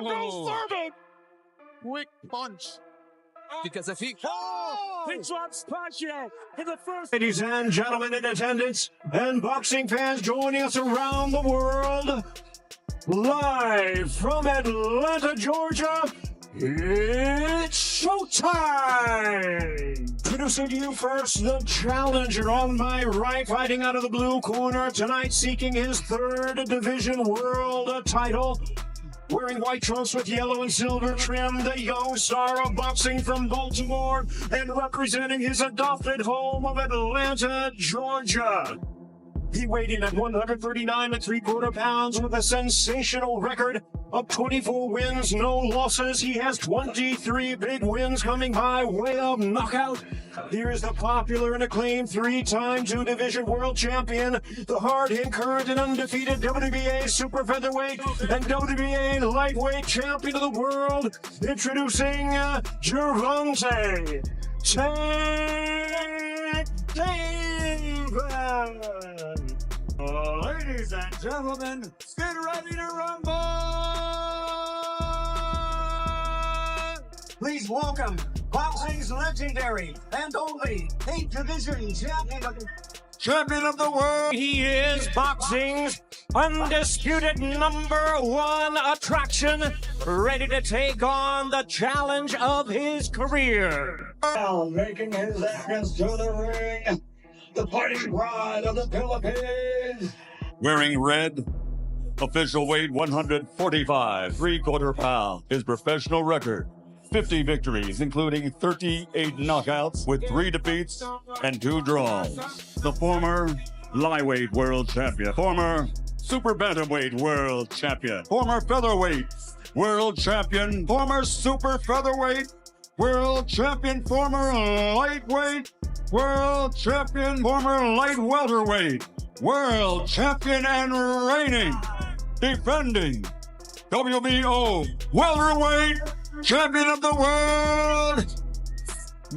go serve it. Quick punch. Because if he... He drops Pacquiao in the first. Ladies and gentlemen in attendance and boxing fans joining us around the world, live from Atlanta, Georgia, it's showtime! Introducing to you first, the challenger on my right, fighting out of the blue corner tonight, seeking his third division world title. Wearing white trunks with yellow and silver trim, the young star of boxing from Baltimore and representing his adopted home of Atlanta, Georgia. He weighed in at 139 3/4 pounds with a sensational record of 24 wins, no losses. He has 23 big wins coming by way of knockout. Here's the popular and acclaimed three-time two-division world champion, the hard-hit, current, and undefeated WBA super featherweight and WBA lightweight champion of the world, introducing Gervonta Davis. Ladies and gentlemen, get ready to rumble! Please welcome boxing's legendary and only 8th division champion of the world. He is boxing's undisputed #1 attraction, ready to take on the challenge of his career. Now making his entrance to the ring, the fighting pride of the Philippines. Wearing red, official weight 145 3/4 pounds. His professional record, 50 victories, including 38 knockouts with 3 defeats and 2 draws. The former lightweight world champion, former super bantamweight world champion, former featherweight world champion, former super featherweight world champion, former lightweight world champion, former light welterweight world champion, and reigning, defending WBO welterweight champion of the world,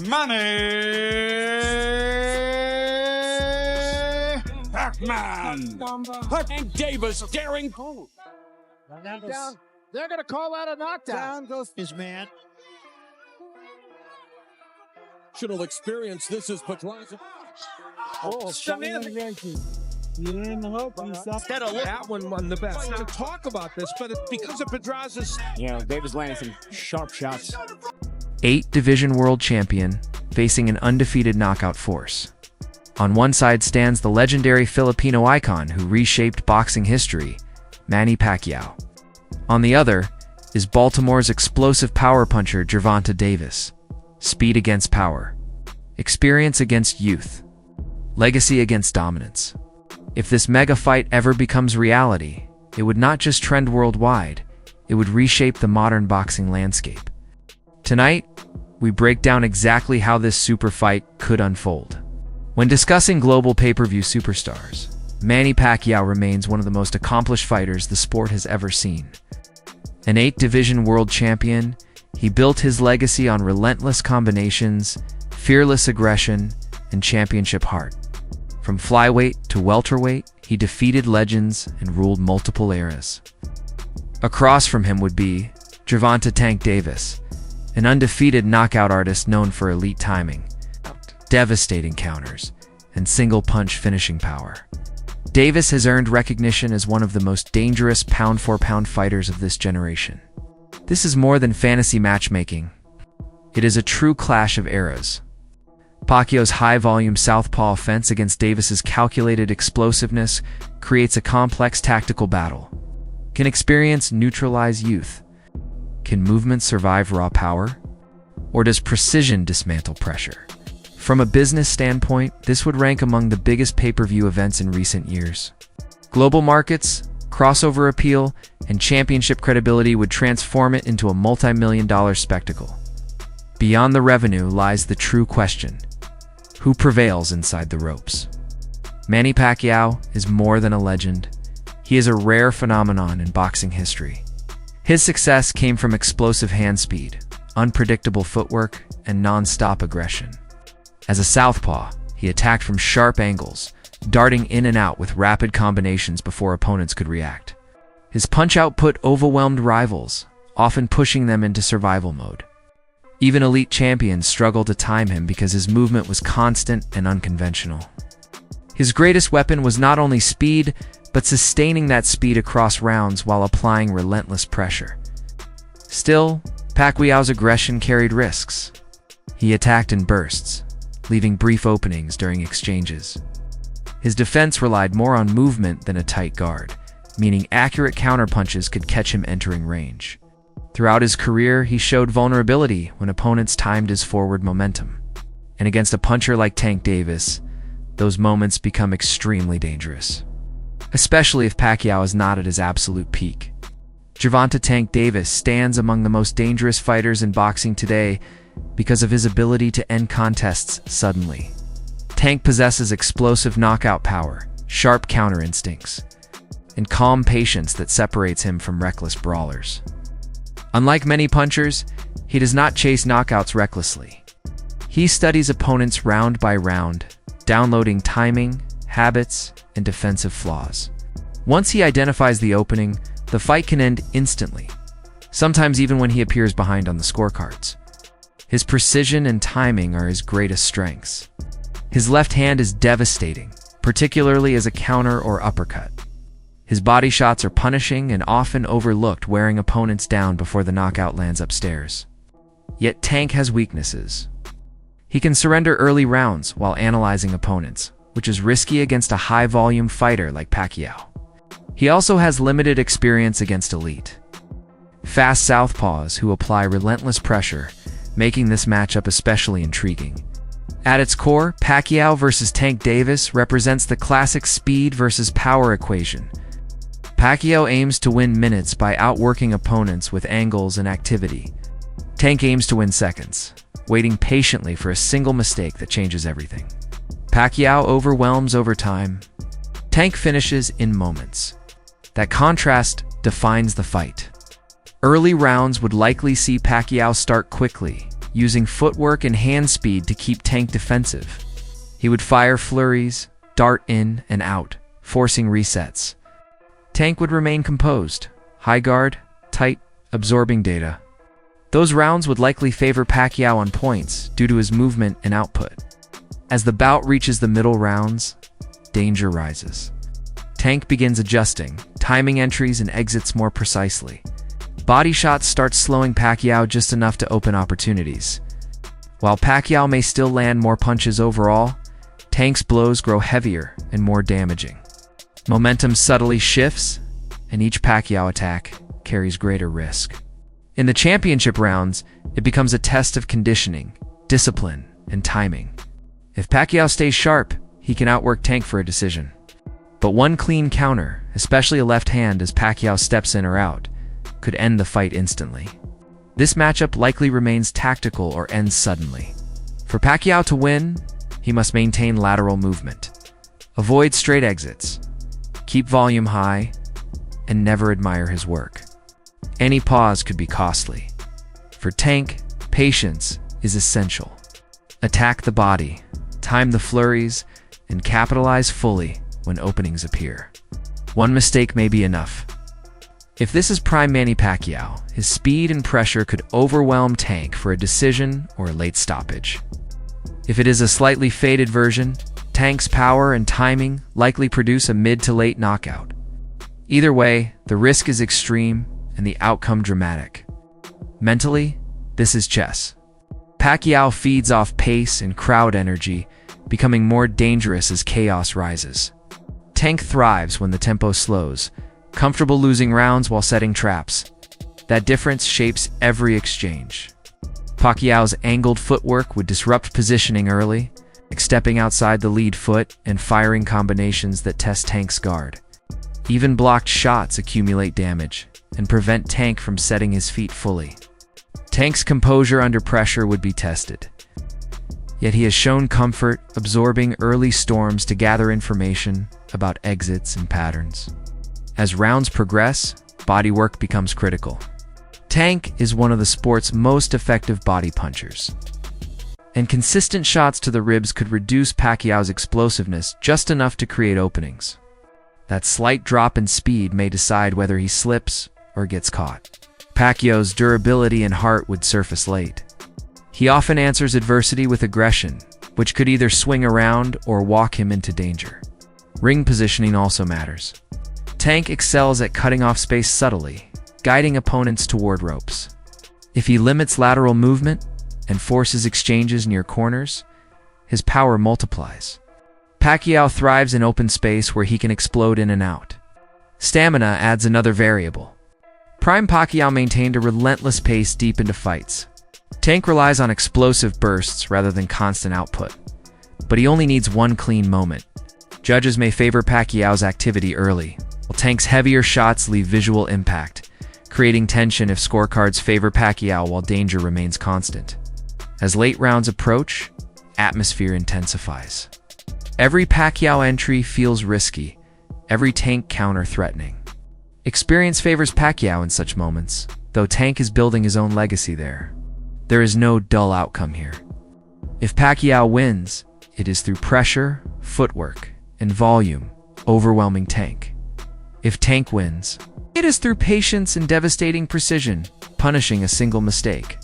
Manny Pacquiao. And Davis daring. Down. They're going to call that a knockdown. Down goes his man. Traditional experience. This is Pedraza. Instead of that one won the best. To talk about this, but it's because of Pedraza's. Davis landing some sharp shots. 8 division world champion, facing an undefeated knockout force. On one side stands the legendary Filipino icon who reshaped boxing history, Manny Pacquiao. On the other is Baltimore's explosive power puncher Gervonta Davis. Speed against power, experience against youth, legacy against dominance. If this mega fight ever becomes reality, it would not just trend worldwide, it would reshape the modern boxing landscape. Tonight, we break down exactly how this super fight could unfold. When discussing global pay-per-view superstars, Manny Pacquiao remains one of the most accomplished fighters the sport has ever seen. An 8-division world champion, he built his legacy on relentless combinations, fearless aggression, and championship heart. From flyweight to welterweight, he defeated legends and ruled multiple eras. Across from him would be Gervonta "Tank" Davis, an undefeated knockout artist known for elite timing, devastating counters, and single-punch finishing power. Davis has earned recognition as one of the most dangerous pound-for-pound fighters of this generation. This is more than fantasy matchmaking. It is a true clash of eras. Pacquiao's high-volume southpaw offense against Davis's calculated explosiveness creates a complex tactical battle. Can experience neutralize youth? Can movement survive raw power? Or does precision dismantle pressure? From a business standpoint, this would rank among the biggest pay-per-view events in recent years. Global markets, crossover appeal, and championship credibility would transform it into a multi-million-dollar spectacle. Beyond the revenue lies the true question: who prevails inside the ropes? Manny Pacquiao is more than a legend. He is a rare phenomenon in boxing history. His success came from explosive hand speed, unpredictable footwork, and non-stop aggression. As a southpaw, he attacked from sharp angles, darting in and out with rapid combinations before opponents could react. His punch output overwhelmed rivals, often pushing them into survival mode. Even elite champions struggle to time him because his movement was constant and unconventional. His greatest weapon was not only speed, but sustaining that speed across rounds while applying relentless pressure. Still, Pacquiao's aggression carried risks. He attacked in bursts, leaving brief openings during exchanges. His defense relied more on movement than a tight guard, meaning accurate counterpunches could catch him entering range. Throughout his career, he showed vulnerability when opponents timed his forward momentum. And against a puncher like Tank Davis, those moments become extremely dangerous, especially if Pacquiao is not at his absolute peak. Gervonta "Tank" Davis stands among the most dangerous fighters in boxing today because of his ability to end contests suddenly. Tank possesses explosive knockout power, sharp counter instincts, and calm patience that separates him from reckless brawlers. Unlike many punchers, he does not chase knockouts recklessly. He studies opponents round by round, downloading timing, habits, and defensive flaws. Once he identifies the opening, the fight can end instantly, sometimes even when he appears behind on the scorecards. His precision and timing are his greatest strengths. His left hand is devastating, particularly as a counter or uppercut. His body shots are punishing and often overlooked, wearing opponents down before the knockout lands upstairs. Yet Tank has weaknesses. He can surrender early rounds while analyzing opponents, which is risky against a high-volume fighter like Pacquiao. He also has limited experience against elite, fast southpaws who apply relentless pressure, making this matchup especially intriguing. At its core, Pacquiao versus Tank Davis represents the classic speed versus power equation. Pacquiao aims to win minutes by outworking opponents with angles and activity. Tank aims to win seconds, waiting patiently for a single mistake that changes everything. Pacquiao overwhelms over time. Tank finishes in moments. That contrast defines the fight. Early rounds would likely see Pacquiao start quickly, using footwork and hand speed to keep Tank defensive. He would fire flurries, dart in and out, forcing resets. Tank would remain composed, high guard, tight, absorbing data. Those rounds would likely favor Pacquiao on points due to his movement and output. As the bout reaches the middle rounds, danger rises. Tank begins adjusting, timing entries and exits more precisely. Body shots start slowing Pacquiao just enough to open opportunities. While Pacquiao may still land more punches overall, Tank's blows grow heavier and more damaging. Momentum subtly shifts, and each Pacquiao attack carries greater risk. In the championship rounds, it becomes a test of conditioning, discipline, and timing. If Pacquiao stays sharp, he can outwork Tank for a decision. But one clean counter, especially a left hand as Pacquiao steps in or out, could end the fight instantly. This matchup likely remains tactical or ends suddenly. For Pacquiao to win, he must maintain lateral movement, avoid straight exits, keep volume high, and never admire his work. Any pause could be costly. For Tank, patience is essential. Attack the body, time the flurries, and capitalize fully when openings appear. One mistake may be enough. If this is prime Manny Pacquiao, his speed and pressure could overwhelm Tank for a decision or a late stoppage. If it is a slightly faded version, Tank's power and timing likely produce a mid to late knockout. Either way, the risk is extreme and the outcome dramatic. Mentally, this is chess. Pacquiao feeds off pace and crowd energy, becoming more dangerous as chaos rises. Tank thrives when the tempo slows, comfortable losing rounds while setting traps. That difference shapes every exchange. Pacquiao's angled footwork would disrupt positioning early, like stepping outside the lead foot and firing combinations that test Tank's guard. Even blocked shots accumulate damage and prevent Tank from setting his feet fully. Tank's composure under pressure would be tested. Yet he has shown comfort absorbing early storms to gather information about exits and patterns. As rounds progress, bodywork becomes critical. Tank is one of the sport's most effective body punchers, and consistent shots to the ribs could reduce Pacquiao's explosiveness just enough to create openings. That slight drop in speed may decide whether he slips or gets caught. Pacquiao's durability and heart would surface late. He often answers adversity with aggression, which could either swing around or walk him into danger. Ring positioning also matters. Tank excels at cutting off space subtly, guiding opponents toward ropes. If he limits lateral movement and forces exchanges near corners, his power multiplies. Pacquiao thrives in open space where he can explode in and out. Stamina adds another variable. Prime Pacquiao maintained a relentless pace deep into fights. Tank relies on explosive bursts rather than constant output, but he only needs one clean moment. Judges may favor Pacquiao's activity early, while Tank's heavier shots leave visual impact, creating tension if scorecards favor Pacquiao while danger remains constant. As late rounds approach, atmosphere intensifies. Every Pacquiao entry feels risky, every Tank counter threatening. Experience favors Pacquiao in such moments, though Tank is building his own legacy there. There is no dull outcome here. If Pacquiao wins, it is through pressure, footwork, and volume, overwhelming Tank. If Tank wins, it is through patience and devastating precision, punishing a single mistake.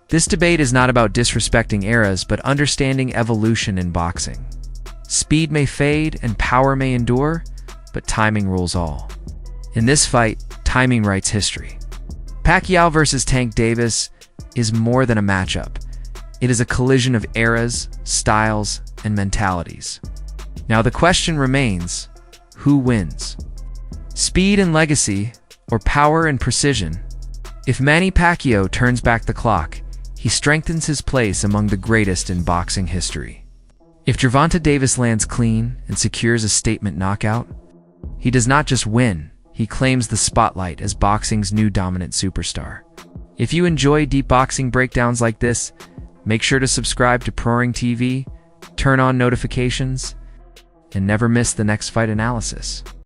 This debate is not about disrespecting eras, but understanding evolution in boxing. Speed may fade and power may endure, but timing rules all. In this fight, timing writes history. Pacquiao versus Tank Davis is more than a matchup. It is a collision of eras, styles, and mentalities. Now the question remains, who wins? Speed and legacy, or power and precision? If Manny Pacquiao turns back the clock, he strengthens his place among the greatest in boxing history. If Gervonta Davis lands clean and secures a statement knockout, he does not just win, he claims the spotlight as boxing's new dominant superstar. If you enjoy deep boxing breakdowns like this, make sure to subscribe to Proring TV, turn on notifications, and never miss the next fight analysis.